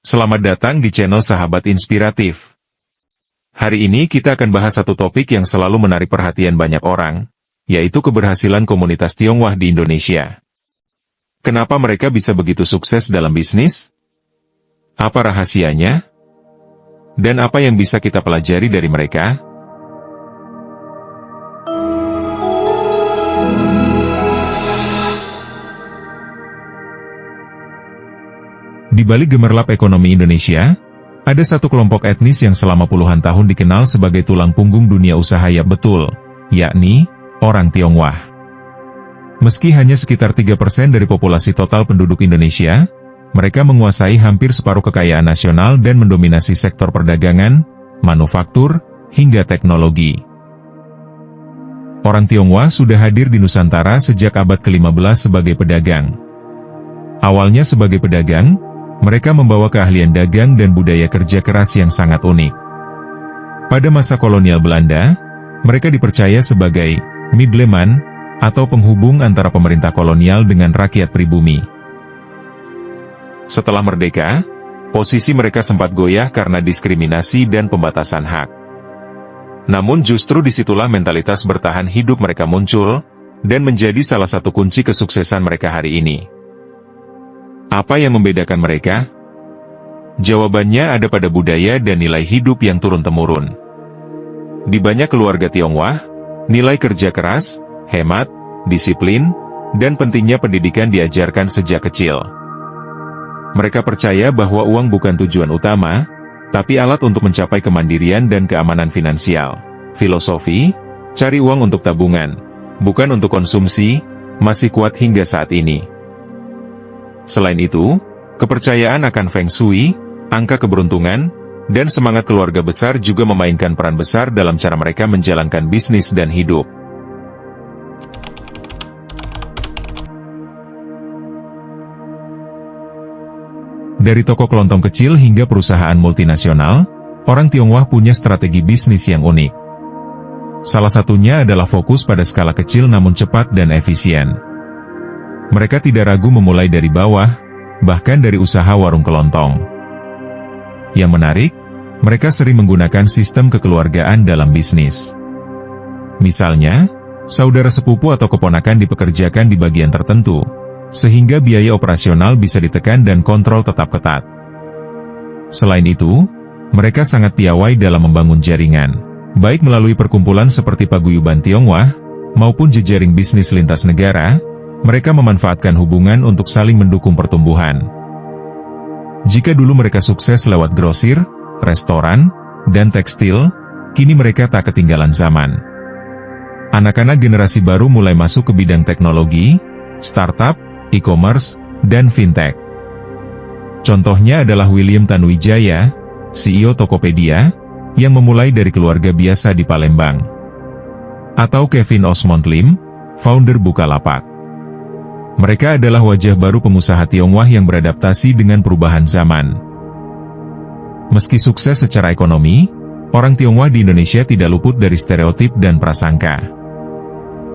Selamat datang di channel Sahabat Inspiratif. Hari ini kita akan bahas satu topik yang selalu menarik perhatian banyak orang, yaitu keberhasilan komunitas Tionghoa di Indonesia. Kenapa mereka bisa begitu sukses dalam bisnis? Apa rahasianya? Dan apa yang bisa kita pelajari dari mereka? Di balik gemerlap ekonomi Indonesia, ada satu kelompok etnis yang selama puluhan tahun dikenal sebagai tulang punggung dunia usaha yang betul, yakni orang Tionghoa. Meski hanya sekitar 3% dari populasi total penduduk Indonesia, mereka menguasai hampir separuh kekayaan nasional dan mendominasi sektor perdagangan, manufaktur, hingga teknologi. Orang Tionghoa sudah hadir di Nusantara sejak abad ke-15 sebagai pedagang. Awalnya sebagai pedagang, mereka membawa keahlian dagang dan budaya kerja keras yang sangat unik. Pada masa kolonial Belanda, mereka dipercaya sebagai middleman atau penghubung antara pemerintah kolonial dengan rakyat pribumi. Setelah merdeka, posisi mereka sempat goyah karena diskriminasi dan pembatasan hak. Namun justru disitulah mentalitas bertahan hidup mereka muncul, dan menjadi salah satu kunci kesuksesan mereka hari ini. Apa yang membedakan mereka? Jawabannya ada pada budaya dan nilai hidup yang turun-temurun. Di banyak keluarga Tionghoa, nilai kerja keras, hemat, disiplin, dan pentingnya pendidikan diajarkan sejak kecil. Mereka percaya bahwa uang bukan tujuan utama, tapi alat untuk mencapai kemandirian dan keamanan finansial. Filosofi, cari uang untuk tabungan, bukan untuk konsumsi, masih kuat hingga saat ini. Selain itu, kepercayaan akan Feng Shui, angka keberuntungan, dan semangat keluarga besar juga memainkan peran besar dalam cara mereka menjalankan bisnis dan hidup. Dari toko kelontong kecil hingga perusahaan multinasional, orang Tionghoa punya strategi bisnis yang unik. Salah satunya adalah fokus pada skala kecil namun cepat dan efisien. Mereka tidak ragu memulai dari bawah, bahkan dari usaha warung kelontong. Yang menarik, mereka sering menggunakan sistem kekeluargaan dalam bisnis. Misalnya, saudara sepupu atau keponakan dipekerjakan di bagian tertentu, sehingga biaya operasional bisa ditekan dan kontrol tetap ketat. Selain itu, mereka sangat piawai dalam membangun jaringan, baik melalui perkumpulan seperti Paguyuban Tionghoa, maupun jejaring bisnis lintas negara. Mereka memanfaatkan hubungan untuk saling mendukung pertumbuhan. Jika dulu mereka sukses lewat grosir, restoran, dan tekstil, kini mereka tak ketinggalan zaman. Anak-anak generasi baru mulai masuk ke bidang teknologi, startup, e-commerce, dan fintech. Contohnya adalah William Tanuwijaya, CEO Tokopedia, yang memulai dari keluarga biasa di Palembang. Atau Kevin Osmond Lim, founder Bukalapak. Mereka adalah wajah baru pengusaha Tionghoa yang beradaptasi dengan perubahan zaman. Meski sukses secara ekonomi, orang Tionghoa di Indonesia tidak luput dari stereotip dan prasangka.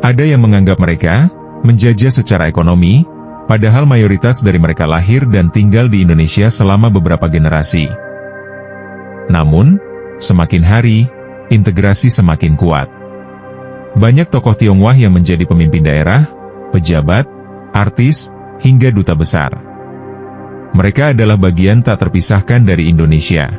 Ada yang menganggap mereka menjajah secara ekonomi, padahal mayoritas dari mereka lahir dan tinggal di Indonesia selama beberapa generasi. Namun, semakin hari, integrasi semakin kuat. Banyak tokoh Tionghoa yang menjadi pemimpin daerah, pejabat, artis, hingga duta besar. Mereka adalah bagian tak terpisahkan dari Indonesia.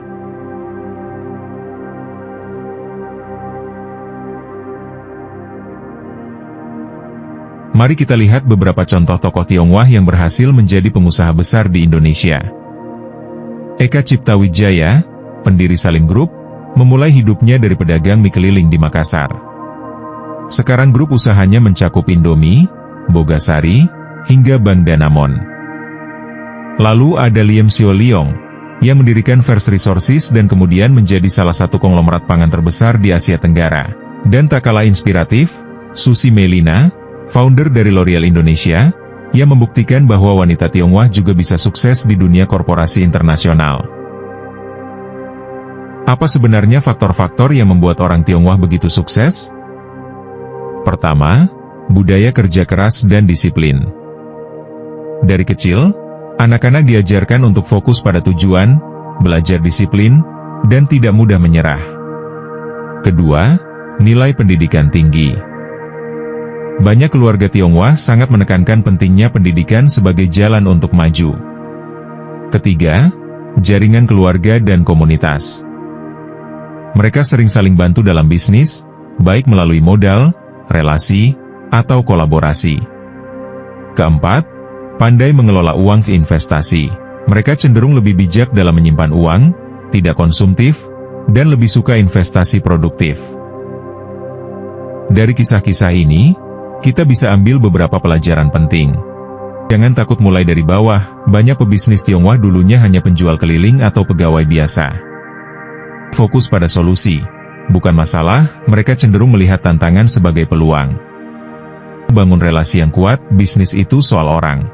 Mari kita lihat beberapa contoh tokoh Tionghoa yang berhasil menjadi pengusaha besar di Indonesia. Eka Cipta Wijaya, pendiri Salim Group, memulai hidupnya dari pedagang mie keliling di Makassar. Sekarang grup usahanya mencakup Indomie, Bogasari, hingga Bank Danamon. Lalu ada Liem Sio Leong, yang mendirikan First Resources dan kemudian menjadi salah satu konglomerat pangan terbesar di Asia Tenggara. Dan tak kalah inspiratif, Susi Melina, founder dari L'Oreal Indonesia, yang membuktikan bahwa wanita Tionghoa juga bisa sukses di dunia korporasi internasional. Apa sebenarnya faktor-faktor yang membuat orang Tionghoa begitu sukses? Pertama, budaya kerja keras dan disiplin. Dari kecil, Anak-anak diajarkan untuk fokus pada tujuan, belajar disiplin, dan tidak mudah menyerah. Kedua, nilai pendidikan tinggi. Banyak keluarga Tionghoa sangat menekankan pentingnya pendidikan sebagai jalan untuk maju. Ketiga, jaringan keluarga dan komunitas. Mereka sering saling bantu dalam bisnis, baik melalui modal, relasi, atau kolaborasi. Keempat, pandai mengelola uang ke investasi. Mereka cenderung lebih bijak dalam menyimpan uang, tidak konsumtif, dan lebih suka investasi produktif. Dari kisah-kisah ini, kita bisa ambil beberapa pelajaran penting. Jangan takut mulai dari bawah, banyak pebisnis Tionghoa dulunya hanya penjual keliling atau pegawai biasa. Fokus pada solusi, bukan masalah, mereka cenderung melihat tantangan sebagai peluang. Bangun relasi yang kuat, bisnis itu soal orang.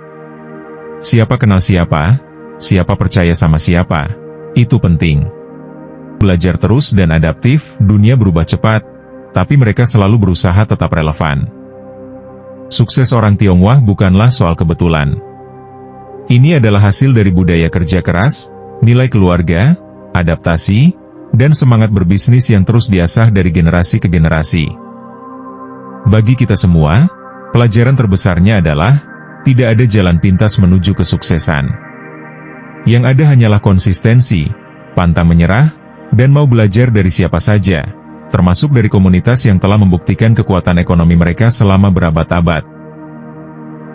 Siapa kenal siapa, siapa percaya sama siapa, itu penting. Belajar terus dan adaptif, dunia berubah cepat, tapi mereka selalu berusaha tetap relevan. Sukses orang Tionghoa bukanlah soal kebetulan. Ini adalah hasil dari budaya kerja keras, nilai keluarga, adaptasi, dan semangat berbisnis yang terus diasah dari generasi ke generasi. Bagi kita semua, pelajaran terbesarnya adalah, tidak ada jalan pintas menuju kesuksesan. Yang ada hanyalah konsistensi, pantang menyerah, dan mau belajar dari siapa saja, termasuk dari komunitas yang telah membuktikan kekuatan ekonomi mereka selama berabad-abad.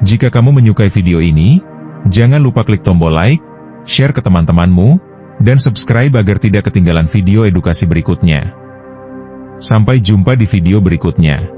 Jika kamu menyukai video ini, jangan lupa klik tombol like, share ke teman-temanmu, dan subscribe agar tidak ketinggalan video edukasi berikutnya. Sampai jumpa di video berikutnya.